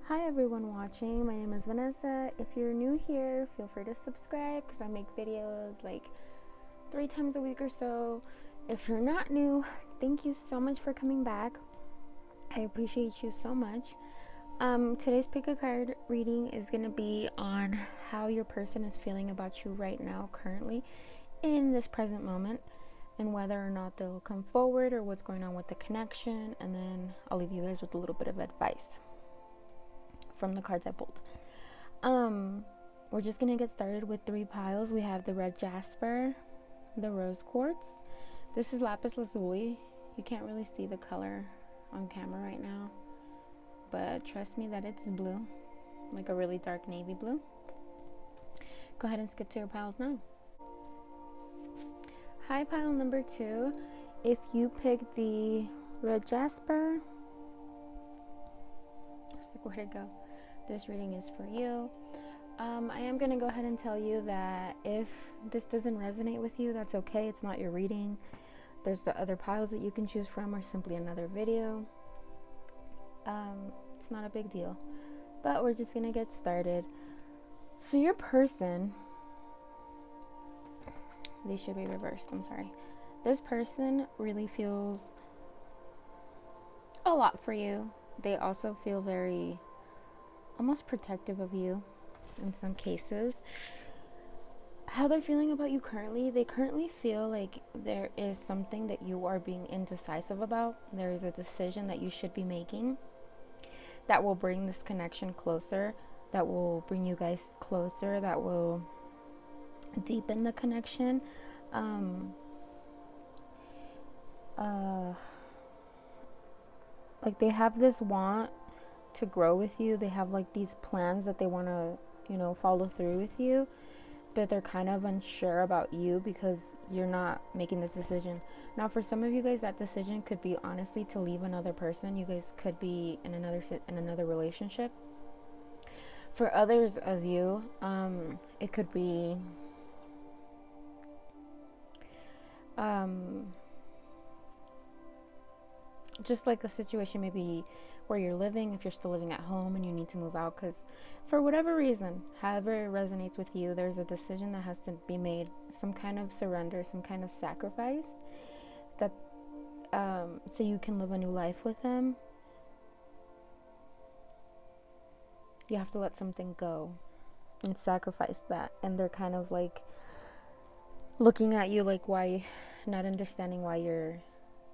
Hi everyone watching, my name is Vanessa. If you're new here, feel free to subscribe because I make videos like 3 times a week or so. If you're not new, thank you so much for coming back. I appreciate you so much. Today's pick a card reading is going to be on how your person is feeling about you right now, currently, in this present moment, and whether or not they'll come forward or what's going on with the connection, and then I'll leave you guys with a little bit of advice from the cards I pulled. We're just gonna get started with 3 piles. We have the red jasper, the rose quartz. This is Lapis lazuli. You can't really see the color on camera right now, but trust me that it's blue, like a really dark navy blue. Go ahead and skip to your piles now. Hi, pile number 2. If you pick the red jasper, it's like, where'd it go? This reading is for you. I am going to go ahead and tell you that if this doesn't resonate with you, that's okay. It's not your reading. There's the other piles that you can choose from, or simply another video. It's not a big deal. But we're just going to get started. So your person, they should be reversed, I'm sorry. This person really feels a lot for you. They also feel very almost protective of you in some cases. How they're feeling about you currently, they currently feel like there is something that you are being indecisive about. There is a decision that you should be making that will bring this connection closer, that will bring you guys closer, that will deepen the connection. Like they have this want to grow with you. They have like these plans that they want to, follow through with you, but they're kind of unsure about you because you're not making this decision. Now, for some of you guys, that decision could be honestly to leave another person. You guys could be in another relationship. For others of you, it could be just like a situation maybe where you're living, if you're still living at home and you need to move out because for whatever reason, however it resonates with you, there's a decision that has to be made, some kind of surrender, some kind of sacrifice, that so you can live a new life with them. You have to let something go and sacrifice that, and they're kind of like looking at you like, why, not understanding why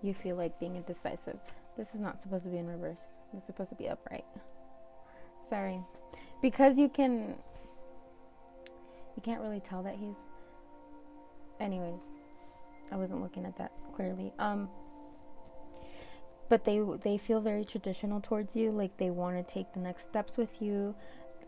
you feel like being indecisive. This is not supposed to be in reverse. It's supposed to be upright. Sorry. Because you can't really tell that he's... Anyways, I wasn't looking at that clearly. But they feel very traditional towards you. Like they want to take the next steps with you.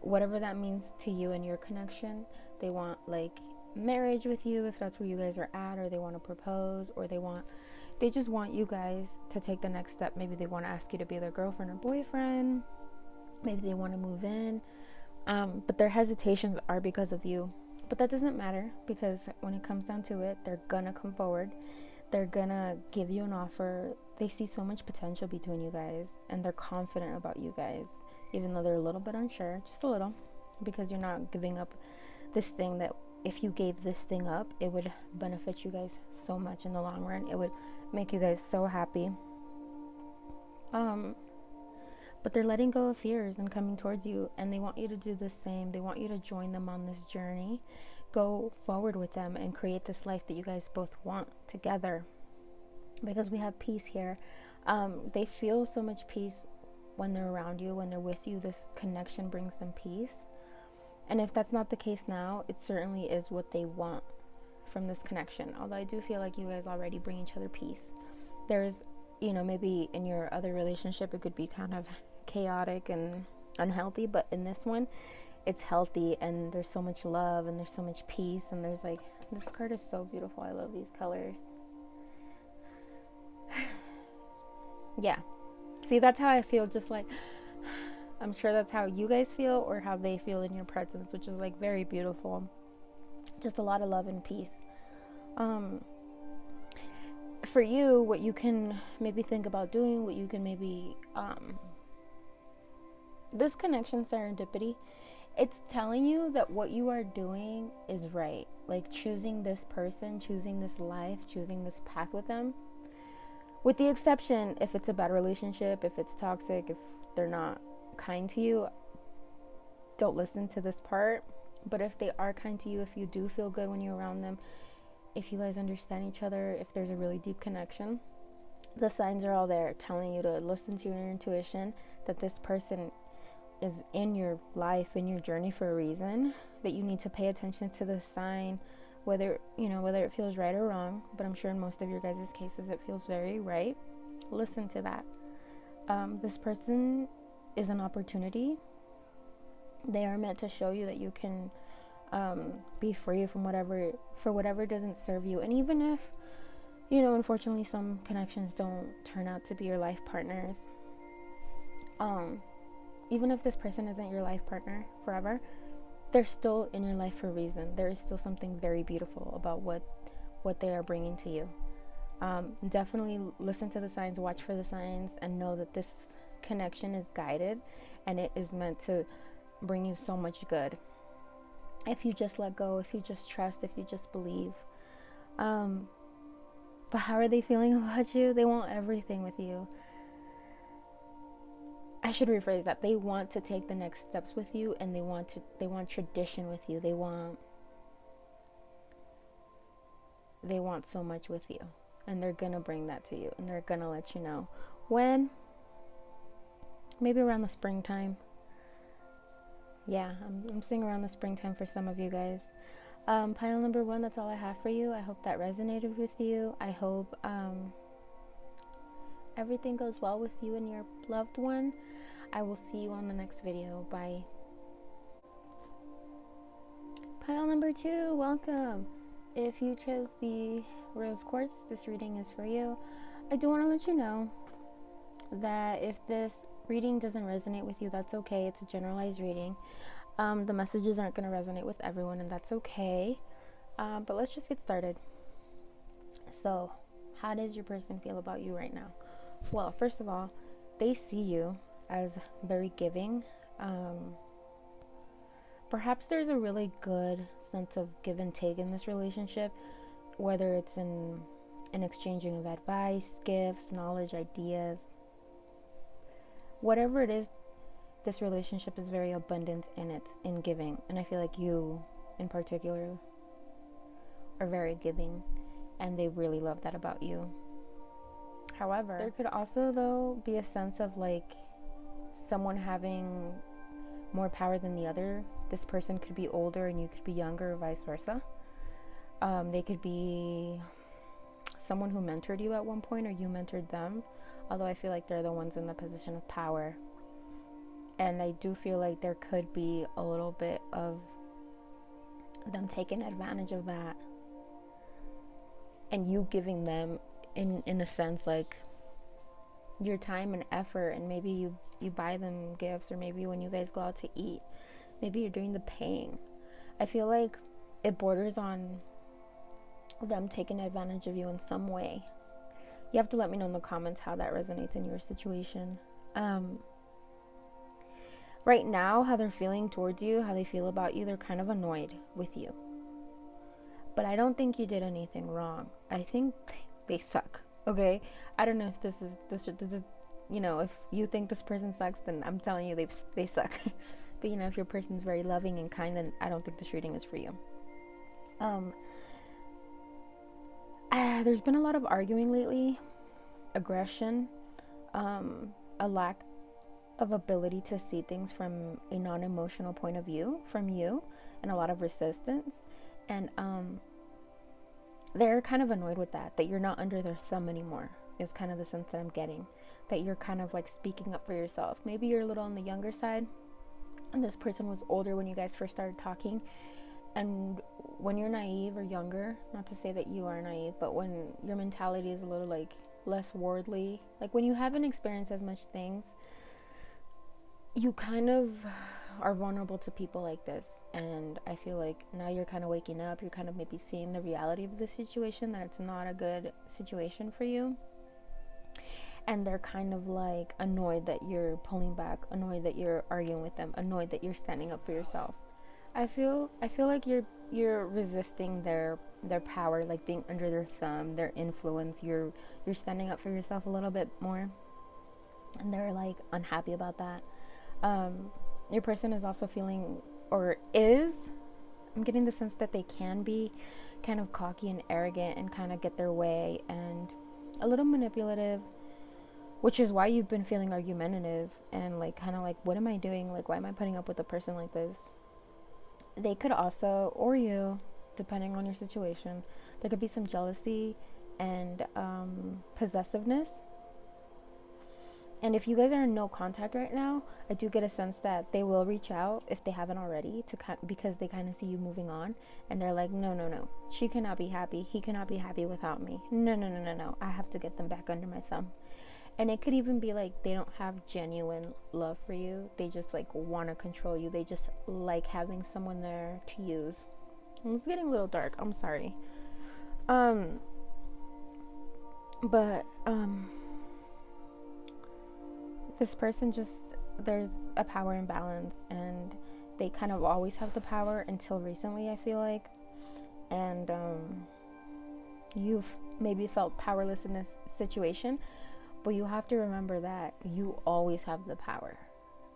Whatever that means to you and your connection. They want like marriage with you if that's where you guys are at. Or they want to propose. Or they just want you guys to take the next step. Maybe they want to ask you to be their girlfriend or boyfriend. Maybe they want to move in. But their hesitations are because of you. But that doesn't matter, because when it comes down to it, they're gonna come forward. They're gonna give you an offer. They see so much potential between you guys, and they're confident about you guys, even though they're a little bit unsure, just a little, because you're not giving up this thing that if you gave this thing up, it would benefit you guys so much in the long run. It would make you guys so happy. But they're letting go of fears and coming towards you, and they want you to do the same. They want you to join them on this journey, go forward with them, and create this life that you guys both want together, because we have peace here. They feel so much peace when they're around you, when they're with you. This connection brings them peace. And if that's not the case now, it certainly is what they want from this connection. Although I do feel like you guys already bring each other peace. There's, maybe in your other relationship, it could be kind of chaotic and unhealthy, but in this one, it's healthy, and there's so much love, and there's so much peace, and there's like, this card is so beautiful. I love these colors. Yeah. See, that's how I feel, just like... I'm sure that's how you guys feel, or how they feel in your presence, which is like very beautiful. Just a lot of love and peace. For you, what you can maybe think about doing, what you can maybe This connection serendipity, it's telling you that what you are doing is right. Like choosing this person, choosing this life, choosing this path with them. With the exception if it's a bad relationship, if it's toxic, if they're not kind to you, don't listen to this part. But if they are kind to you, if you do feel good when you're around them, if you guys understand each other, if there's a really deep connection, the signs are all there telling you to listen to your intuition, that this person is in your life, in your journey for a reason, that you need to pay attention to the sign, whether it feels right or wrong. But I'm sure in most of your guys' cases it feels very right. Listen to that. This person is an opportunity. They are meant to show you that you can be free from whatever doesn't serve you. And even if, unfortunately some connections don't turn out to be your life partners, even if this person isn't your life partner forever, they're still in your life for a reason. There is still something very beautiful about what they are bringing to you. Definitely listen to the signs, watch for the signs, and know that this connection is guided and it is meant to bring you so much good. If you just let go, if you just trust, if you just believe. But how are they feeling about you? They want everything with you. I should rephrase that. They want to take the next steps with you, and they want tradition with you. They want so much with you, and they're gonna bring that to you, and they're gonna let you know when. Maybe around the springtime. Yeah, I'm seeing around the springtime for some of you guys. Pile number 1, that's all I have for you. I hope that resonated with you. I hope everything goes well with you and your loved one. I will see you on the next video. Bye. Pile number 2, welcome. If you chose the rose quartz, this reading is for you. I do want to let you know that if this reading doesn't resonate with you, that's okay. It's a generalized reading. The messages aren't going to resonate with everyone, and that's okay. But let's just get started. So, how does your person feel about you right now? Well, first of all, they see you as very giving. Perhaps there's a really good sense of give and take in this relationship, whether it's in an exchanging of advice, gifts, knowledge, ideas. Whatever it is, this relationship is very abundant in giving. And I feel like you, in particular, are very giving, and they really love that about you. However, there could also, though, be a sense of like someone having more power than the other. This person could be older and you could be younger, or vice versa. They could be someone who mentored you at one point, or you mentored them, although I feel like they're the ones in the position of power. And I do feel like there could be a little bit of them taking advantage of that, and you giving them in a sense like your time and effort. And maybe you buy them gifts, or maybe when you guys go out to eat, maybe you're doing the paying. I feel like it borders on them taking advantage of you in some way. You have to let me know in the comments how that resonates in your situation. Right now, how they're feeling towards you, how they feel about you, they're kind of annoyed with you. But I don't think you did anything wrong. I think they suck. Okay? I don't know if this is if you think this person sucks, then I'm telling you they suck. But if your person's very loving and kind, then I don't think this reading is for you. There's been a lot of arguing lately, aggression, a lack of ability to see things from a non-emotional point of view from you, and a lot of resistance. And they're kind of annoyed with that you're not under their thumb anymore, is kind of the sense that I'm getting. That you're kind of like speaking up for yourself. Maybe you're a little on the younger side, and this person was older when you guys first started talking. And when you're naive or younger, not to say that you are naive, but when your mentality is a little like less worldly, like when you haven't experienced as much things, you kind of are vulnerable to people like this. And I feel like now you're kind of waking up, you're kind of maybe seeing the reality of the situation, that it's not a good situation for you. and they're kind of like annoyed that you're pulling back, annoyed that you're arguing with them, annoyed that you're standing up for yourself. I feel like you're resisting their power, like being under their thumb, their influence. You're standing up for yourself a little bit more, and they're like unhappy about that. Your person is also feeling, or is, I'm getting the sense that they can be kind of cocky and arrogant and kind of get their way and a little manipulative, which is why you've been feeling argumentative and like kind of like, what am I doing? Like, why am I putting up with a person like this? They could also, or you, depending on your situation, there could be some jealousy and possessiveness. And if you guys are in no contact right now, I do get a sense that they will reach out if they haven't already, because they kind of see you moving on, and they're like, no, no, no, she cannot be happy, he cannot be happy without me. No, no, no, no, no. I have to get them back under my thumb. And it could even be like they don't have genuine love for you. They just like want to control you. They just like having someone there to use. It's getting a little dark. I'm sorry. But this person just, there's a power imbalance, and they kind of always have the power until recently, I feel like. And you've maybe felt powerless in this situation, but you have to remember that you always have the power,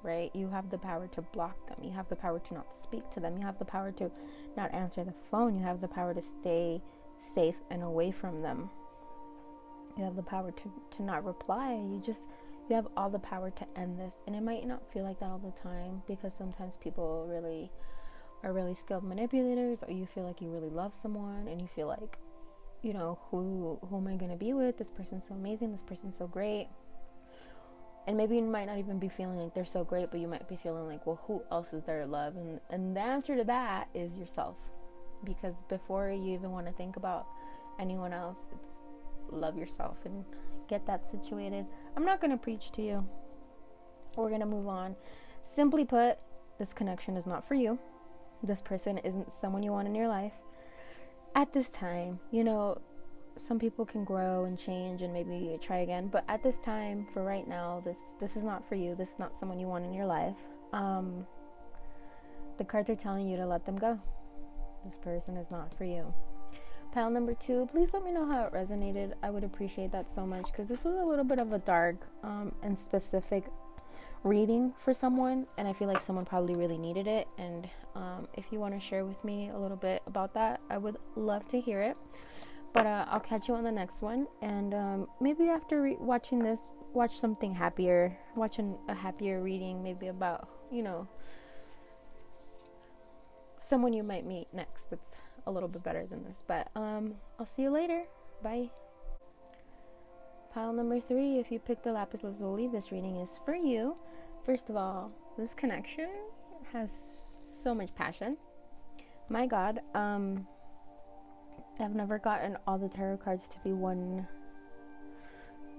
right? You have the power to block them. You have the power to not speak to them. You have the power to not answer the phone. You have the power to stay safe and away from them. You have the power to not reply. You have all the power to end this. And it might not feel like that all the time, because sometimes people are really skilled manipulators, or you feel like you really love someone and you feel like, you know, who am I going to be with? This person's so amazing. This person's so great. And maybe you might not even be feeling like they're so great, but you might be feeling like, well, who else is there to love? And the answer to that is yourself. Because before you even want to think about anyone else, it's love yourself and get that situated. I'm not going to preach to you. We're going to move on. Simply put, this connection is not for you. This person isn't someone you want in your life at this time. You know, some people can grow and change and maybe try again, but at this time, for right now, this is not for you. This is not someone you want in your life. The cards are telling you to let them go. This person is not for you. Pile number 2, please let me know how it resonated. I would appreciate that so much, because this was a little bit of a dark and specific reading for someone, and I feel like someone probably really needed it. And if you want to share with me a little bit about that, I would love to hear it. But I'll catch you on the next one, and maybe after watching this, watch something happier, a happier reading, maybe about, you know, someone you might meet next that's a little bit better than this. But I'll see you later. Bye. Pile number 3, if you picked the Lapis lazuli, this reading is for you. First of all, this connection has so much passion. My God, I've never gotten all the tarot cards to be one.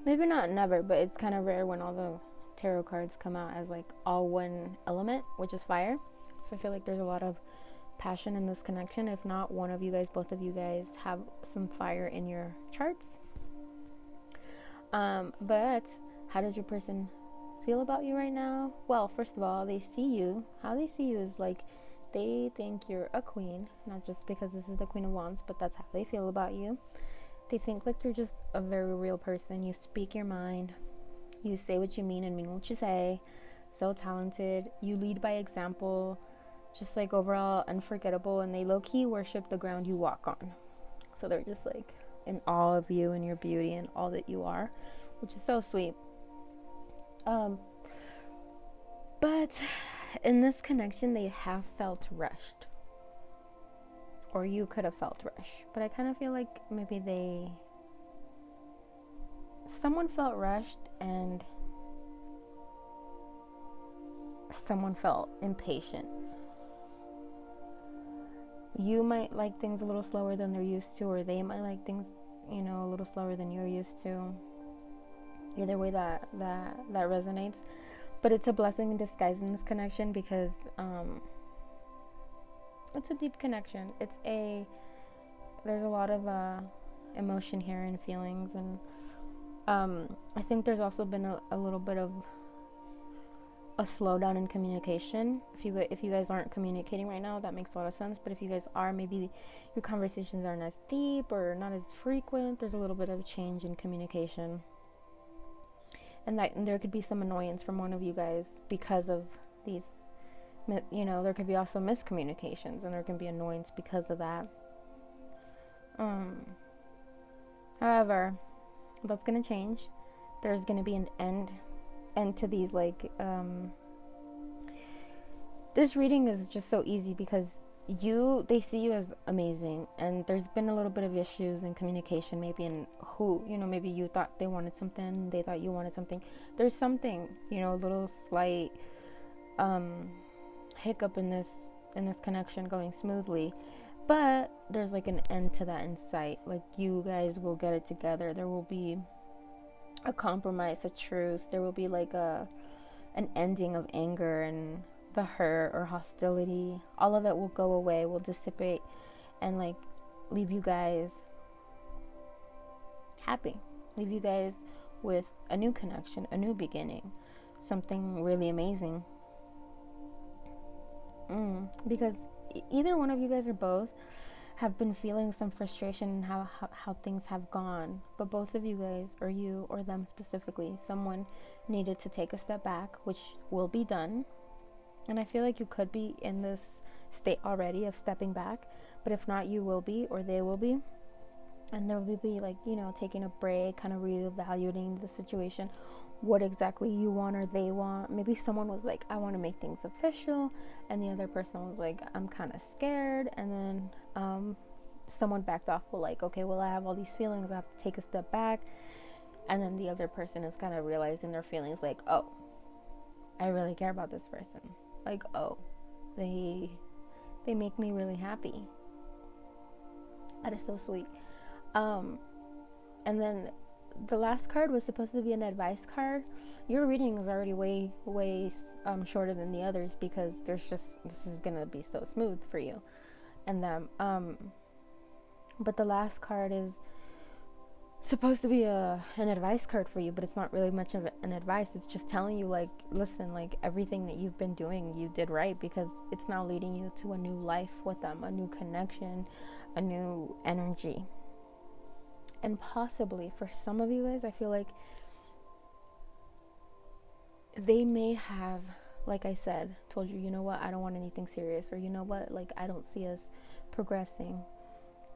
Maybe not never, but it's kind of rare when all the tarot cards come out as like all one element, which is fire. So I feel like there's a lot of passion in this connection. If not one of you guys, both of you guys have some fire in your charts. But how does your person feel about you right now? Well, first of all, they see you. How they see you is like they think you're a queen, not just because this is the Queen of Wands, but that's how they feel about you. They think like you're just a very real person. You speak your mind. You say what you mean and mean what you say. So talented. You lead by example. Just like overall unforgettable, and they low-key worship the ground you walk on. So they're just like in awe of you and your beauty and all that you are, which is so sweet. But in this connection, they have felt rushed, or you could have felt rushed. But I kind of feel like maybe someone felt rushed and someone felt impatient. You might like things a little slower than they're used to, or they might like things, you know, a little slower than you're used to. Either way, that resonates. But it's a blessing in disguise in this connection, because it's a deep connection. There's a lot of emotion here and feelings, and I think there's also been a little bit of a slowdown in communication. If you guys aren't communicating right now, that makes a lot of sense. But if you guys are, maybe your conversations aren't as deep or not as frequent. There's a little bit of change in communication, and there could be some annoyance from one of you guys because of these. There could be also miscommunications, and there can be annoyance because of that. However, that's gonna change. There's gonna be an end to these, like, this reading is just so easy because they see you as amazing, and there's been a little bit of issues in communication, maybe in maybe you thought they wanted something, they thought you wanted something. There's something, a little slight hiccup in this connection going smoothly, but there's like an end to that in sight. Like, you guys will get it together. There will be a compromise, a truce. There will be like an ending of anger and the hurt or hostility. All of it will go away, will dissipate, and like leave you guys happy. Leave you guys with a new connection, a new beginning, something really amazing. Because either one of you guys or both have been feeling some frustration in how things have gone, but both of you guys, or you or them specifically, someone needed to take a step back, which will be done. And I feel like you could be in this state already of stepping back, but if not, you will be, or they will be, and there will be like, taking a break, kind of reevaluating the situation, what exactly you want or they want. Maybe someone was like, I want to make things official, and the other person was like, I'm kind of scared. And then someone backed off, well, like, okay, well, I have all these feelings, I have to take a step back. And then the other person is kind of realizing their feelings, like, oh, I really care about this person. Like, oh, they make me really happy. That is so sweet. And then the last card was supposed to be an advice card. Your reading is already way shorter than the others, because this is gonna be so smooth for you and them. But the last card is supposed to be an advice card for you, but it's not really much of an advice. It's just telling you, like, listen, like, everything that you've been doing, you did right, because it's now leading you to a new life with them, a new connection, a new energy. And possibly for some of you guys, I feel like they may have, like I said, told you, you know what, I don't want anything serious, or you know what, like, I don't see us progressing.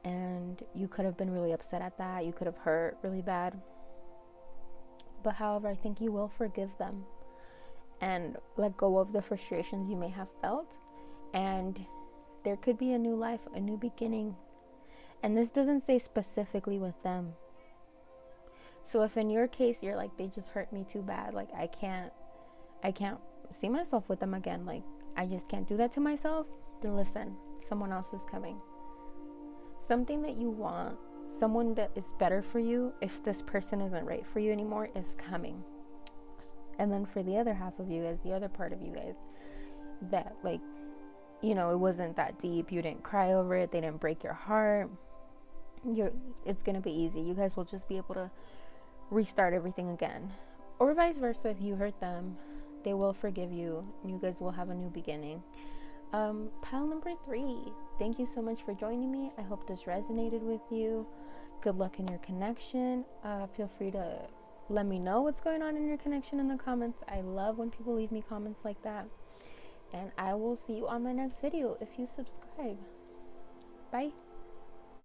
And you could have been really upset at that. You could have hurt really bad. But however, I think you will forgive them and let go of the frustrations you may have felt. And there could be a new life, a new beginning. And this doesn't say specifically with them. So if in your case you're like, they just hurt me too bad, like, I can't see myself with them again, like, I just can't do that to myself, then listen, someone else is coming. Something that you want, someone that is better for you, if this person isn't right for you anymore, is coming. And then for the other half of you guys, the other part of you guys, that, like, it wasn't that deep, you didn't cry over it, they didn't break your heart, it's gonna be easy. You guys will just be able to restart everything again. Or vice versa, if you hurt them, they will forgive you, and you guys will have a new beginning. Pile number 3, thank you so much for joining me. I hope this resonated with you. Good luck in your connection. Feel free to let me know what's going on in your connection in the comments. I love when people leave me comments like that. And I will see you on my next video if you subscribe. Bye.